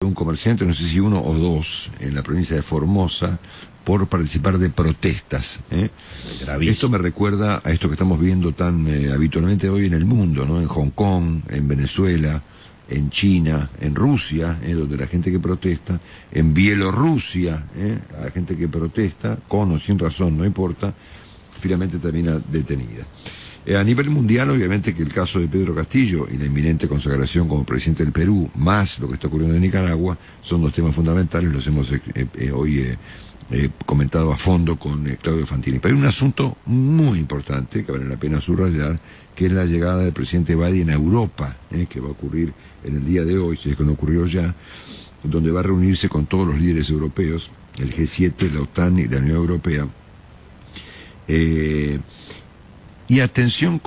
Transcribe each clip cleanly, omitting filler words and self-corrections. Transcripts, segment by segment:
un comerciante, no sé si uno o dos, en la provincia de Formosa, por participar de protestas. Esto me recuerda a esto que estamos viendo tan habitualmente hoy en el mundo, ¿no? En Hong Kong, en Venezuela, en China, en Rusia, donde la gente que protesta, en Bielorrusia, la gente que protesta, con o sin razón, no importa, finalmente termina detenida. A nivel mundial, obviamente que el caso de Pedro Castillo y la inminente consagración como presidente del Perú, más lo que está ocurriendo en Nicaragua, son dos temas fundamentales, los hemos hoy comentado a fondo con Claudio Fantini. Pero hay un asunto muy importante que vale la pena subrayar, que es la llegada del presidente Biden a Europa, que va a ocurrir en el día de hoy, si es que no ocurrió ya, donde va a reunirse con todos los líderes europeos, el G7, la OTAN y la Unión Europea. Y atención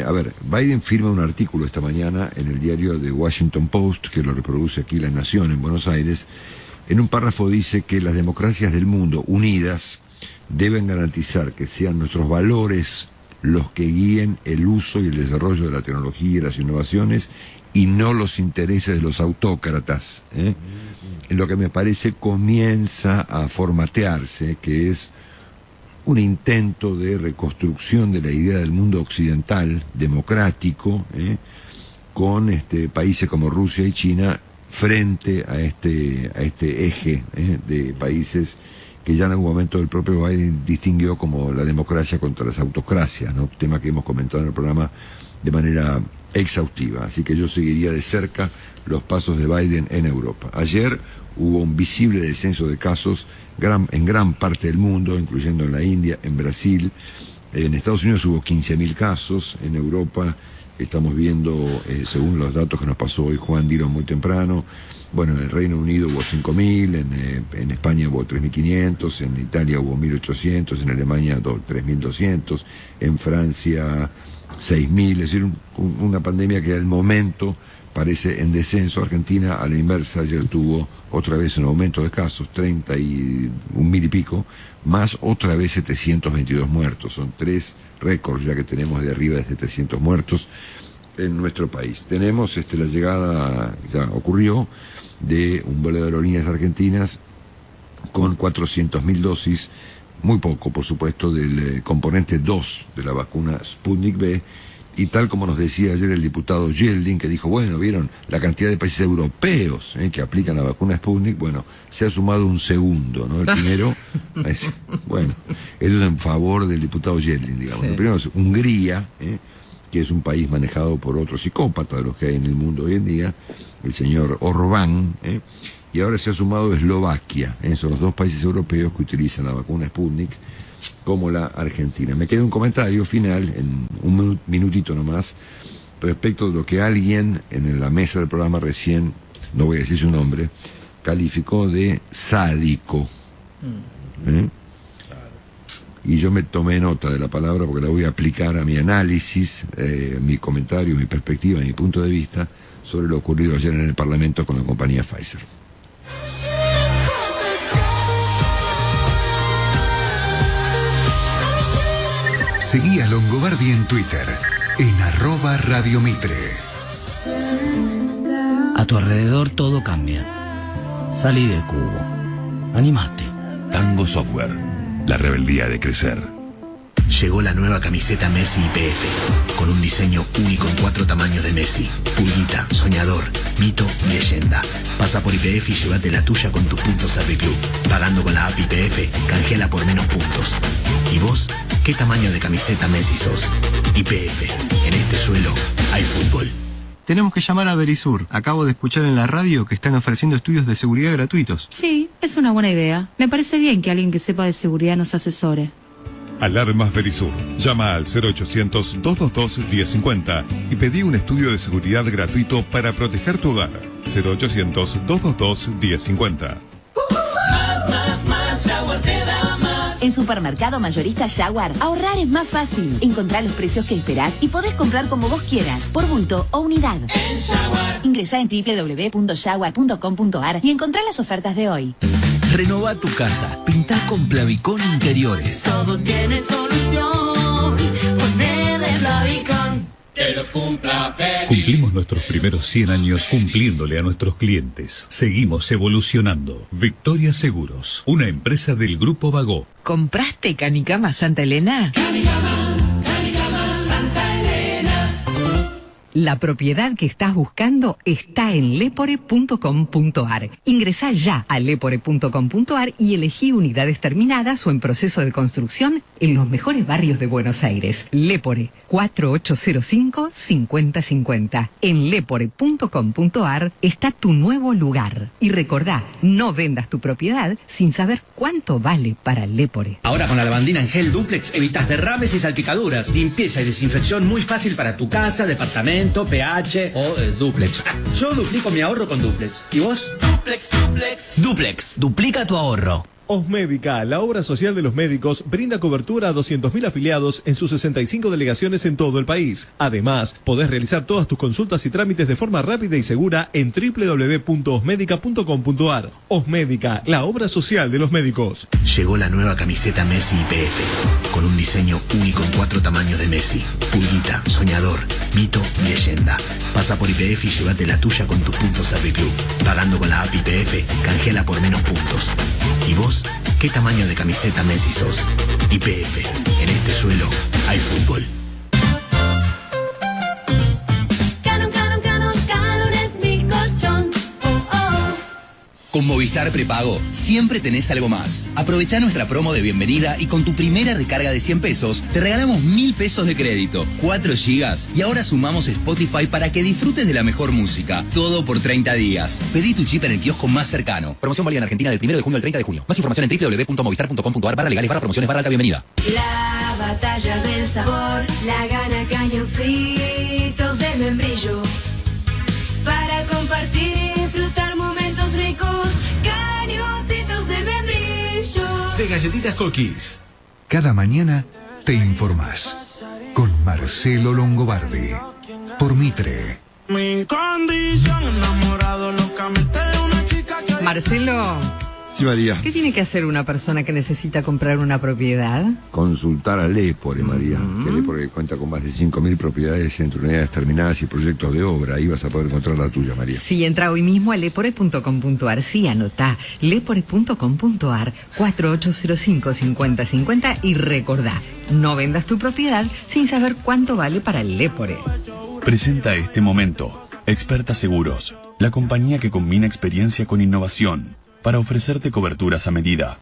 a ver, Biden firma un artículo esta mañana en el diario The Washington Post, que lo reproduce aquí La Nación en Buenos Aires. En un párrafo dice que las democracias del mundo unidas deben garantizar que sean nuestros valores los que guíen el uso y el desarrollo de la tecnología y las innovaciones y no los intereses de los autócratas. En lo que me parece comienza a formatearse, que es un intento de reconstrucción de la idea del mundo occidental, democrático, con países como Rusia y China frente a este eje de países que ya en algún momento el propio Biden distinguió como la democracia contra las autocracias, ¿no? Tema que hemos comentado en el programa de manera exhaustiva. Así que yo seguiría de cerca los pasos de Biden en Europa. Ayer hubo un visible descenso de casos en gran parte del mundo, incluyendo en la India, en Brasil. En Estados Unidos hubo 15.000 casos, en Europa estamos viendo, según los datos que nos pasó hoy Juan Dillon muy temprano, bueno, en el Reino Unido hubo 5.000, en España hubo 3.500, en Italia hubo 1.800, en Alemania 3.200, en Francia 6.000, es decir, una pandemia que al momento parece en descenso. Argentina, a la inversa, ayer tuvo otra vez un aumento de casos, 31.000 y pico, más otra vez 722 muertos. Son 3 récords ya que tenemos de arriba de 700 muertos en nuestro país. Tenemos la llegada, ya ocurrió, de un vuelo de aerolíneas argentinas con 400.000 dosis, muy poco, por supuesto, del componente 2 de la vacuna Sputnik V. Y tal como nos decía ayer el diputado Yeldin, que dijo, bueno, vieron la cantidad de países europeos que aplican la vacuna Sputnik, bueno, se ha sumado un segundo, ¿no? El primero, bueno, eso es en favor del diputado Yeldin, digamos. Sí. El primero es Hungría, que es un país manejado por otro psicópata de los que hay en el mundo hoy en día, el señor Orbán, y ahora se ha sumado Eslovaquia, son los 2 países europeos que utilizan la vacuna Sputnik, como la Argentina. Me queda un comentario final, en un minutito nomás, respecto de lo que alguien en la mesa del programa recién, no voy a decir su nombre, calificó de sádico. Y yo me tomé nota de la palabra porque la voy a aplicar a mi análisis, mi comentario, mi perspectiva, mi punto de vista sobre lo ocurrido ayer en el Parlamento con la compañía Pfizer. Seguí a Longobardi en Twitter, en @radiomitre. A tu alrededor todo cambia. Salí del cubo. Animate. Tango Software. La rebeldía de crecer. Llegó la nueva camiseta Messi IPF, con un diseño único en 4 tamaños de Messi: Pulguita, Soñador, Mito y Leyenda. Pasa por IPF y llévate la tuya con tus puntos Serviclub. Pagando con la app IPF, canjeala por menos puntos. ¿Y vos? ¿Qué tamaño de camiseta Messi sos? IPF. En este suelo hay fútbol. Tenemos que llamar a Verisur. Acabo de escuchar en la radio que están ofreciendo estudios de seguridad gratuitos. Sí, es una buena idea. Me parece bien que alguien que sepa de seguridad nos asesore. Alarmas Verisur. Llama al 0800-222-1050 y pedí un estudio de seguridad gratuito para proteger tu hogar. 0800-222-1050. Más, Jaguar te da más. En Supermercado Mayorista Jaguar, ahorrar es más fácil. Encontrá los precios que esperás y podés comprar como vos quieras, por bulto o unidad. En Jaguar. Ingresá en www.jaguar.com.ar y encontrá las ofertas de hoy. Renová tu casa. Pintá con Plavicón Interiores. Todo tiene solución. Ponele Plavicón. que los cumpla feliz. Cumplimos nuestros primeros 100 años cumpliéndole a nuestros clientes. Seguimos evolucionando. Victoria Seguros, una empresa del Grupo Bagó. ¿Compraste Canicama Santa Elena? Canicama Santa Elena. La propiedad que estás buscando está en lepore.com.ar. Ingresá ya a lepore.com.ar y elegí unidades terminadas o en proceso de construcción en los mejores barrios de Buenos Aires. Lepore, 4805-5050. En lepore.com.ar está tu nuevo lugar. Y recordá, no vendas tu propiedad sin saber cuánto vale para Lepore. Ahora con la lavandina en gel Duplex evitas derrames y salpicaduras. Limpieza y desinfección muy fácil para tu casa, departamento, PH o Duplex. Yo duplico mi ahorro con Duplex. ¿Y vos? Duplex, duplica tu ahorro. Osmédica, la obra social de los médicos, brinda cobertura a 200.000 afiliados en sus 65 delegaciones en todo el país. Además, podés realizar todas tus consultas y trámites de forma rápida y segura en www.osmedica.com.ar. Osmédica, la obra social de los médicos. Llegó la nueva camiseta Messi IPF, con un diseño único en 4 tamaños de Messi. Pulguita, soñador, mito y leyenda. Pasa por IPF y llévate la tuya con tus puntos Serviclub. Pagando con la app IPF, canjeala por menos puntos. ¿Y vos? ¿Qué tamaño de camiseta Messi sos? IPF. En este suelo hay fútbol. Canon es mi colchón. Con Movistar Prepago siempre tenés algo más. Aprovechá nuestra promo de bienvenida y con tu primera recarga de 100 pesos te regalamos 1.000 pesos de crédito, 4 gigas y ahora sumamos Spotify para que disfrutes de la mejor música. Todo por 30 días. Pedí tu chip en el kiosco más cercano. Promoción válida en Argentina del 1 de junio al 30 de junio. Más información en www.movistar.com.ar/legales/promociones/alta bienvenida. La batalla del sabor la gana Cañoncitos de Membrillo. Para compartir y disfrutar momentos ricos, Cañoncitos de Membrillo. De galletitas Cookies. Cada mañana te informás con Marcelo Longobardi por Mitre. Mi condición enamorado locamente de una chica que... Marcelo, Sí, María. ¿qué tiene que hacer una persona que necesita comprar una propiedad? Consultar a Lepore, María. Que Lepore cuenta con más de 5.000 propiedades entre unidades terminadas y proyectos de obra. Ahí vas a poder encontrar la tuya, María. Sí, entra hoy mismo a lepore.com.ar. Sí, anotá. Lepore.com.ar 4805-5050 y recordá, no vendas tu propiedad sin saber cuánto vale para el Lepore. Presenta este momento Experta Seguros, la compañía que combina experiencia con innovación para ofrecerte coberturas a medida.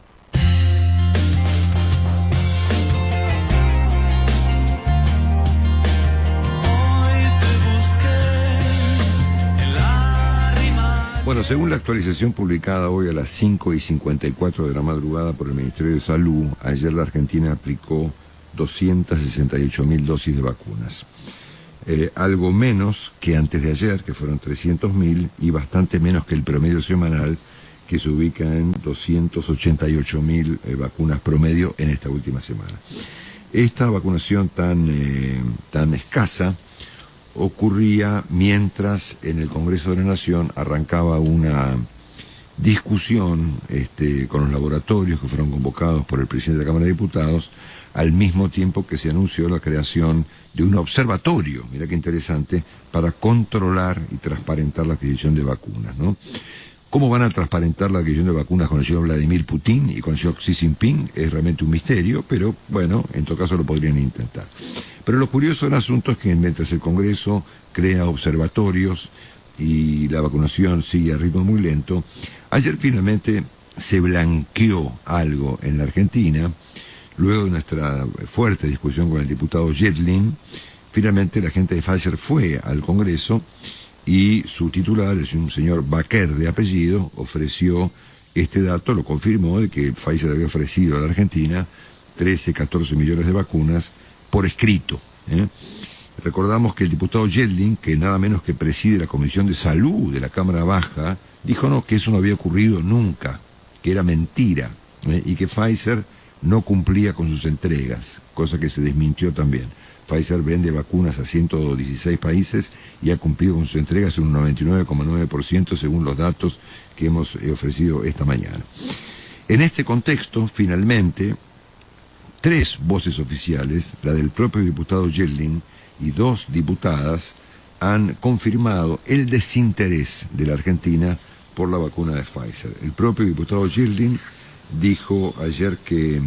Bueno, según la actualización publicada hoy a las 5:54 de la madrugada por el Ministerio de Salud, ayer la Argentina aplicó 268.000 dosis de vacunas. Algo menos que antes de ayer, que fueron 300.000, y bastante menos que el promedio semanal, que se ubica en 288.000 vacunas promedio en esta última semana. Esta vacunación tan escasa ocurría mientras en el Congreso de la Nación arrancaba una discusión con los laboratorios que fueron convocados por el presidente de la Cámara de Diputados, al mismo tiempo que se anunció la creación de un observatorio, mira qué interesante, para controlar y transparentar la adquisición de vacunas, ¿no? ¿Cómo van a transparentar la adquisición de vacunas con el señor Vladimir Putin y con el señor Xi Jinping? Es realmente un misterio, pero bueno, en todo caso lo podrían intentar. Pero lo curioso del asunto es que mientras el Congreso crea observatorios y la vacunación sigue a ritmo muy lento, ayer finalmente se blanqueó algo en la Argentina. Luego de nuestra fuerte discusión con el diputado Yedlin, finalmente la gente de Pfizer fue al Congreso y su titular, es un señor Baker de apellido, ofreció este dato, lo confirmó, de que Pfizer había ofrecido a la Argentina 13-14 millones de vacunas por escrito. Recordamos que el diputado Yedlin, que nada menos que preside la Comisión de Salud de la Cámara Baja, dijo no, que eso no había ocurrido nunca, que era mentira, y que Pfizer no cumplía con sus entregas, cosa que se desmintió también. Pfizer vende vacunas a 116 países y ha cumplido con sus entregas en un 99,9% según los datos que hemos ofrecido esta mañana. En este contexto, finalmente, 3 voces oficiales, la del propio diputado Yedlin y 2 diputadas han confirmado el desinterés de la Argentina por la vacuna de Pfizer. El propio diputado Yildiz dijo ayer que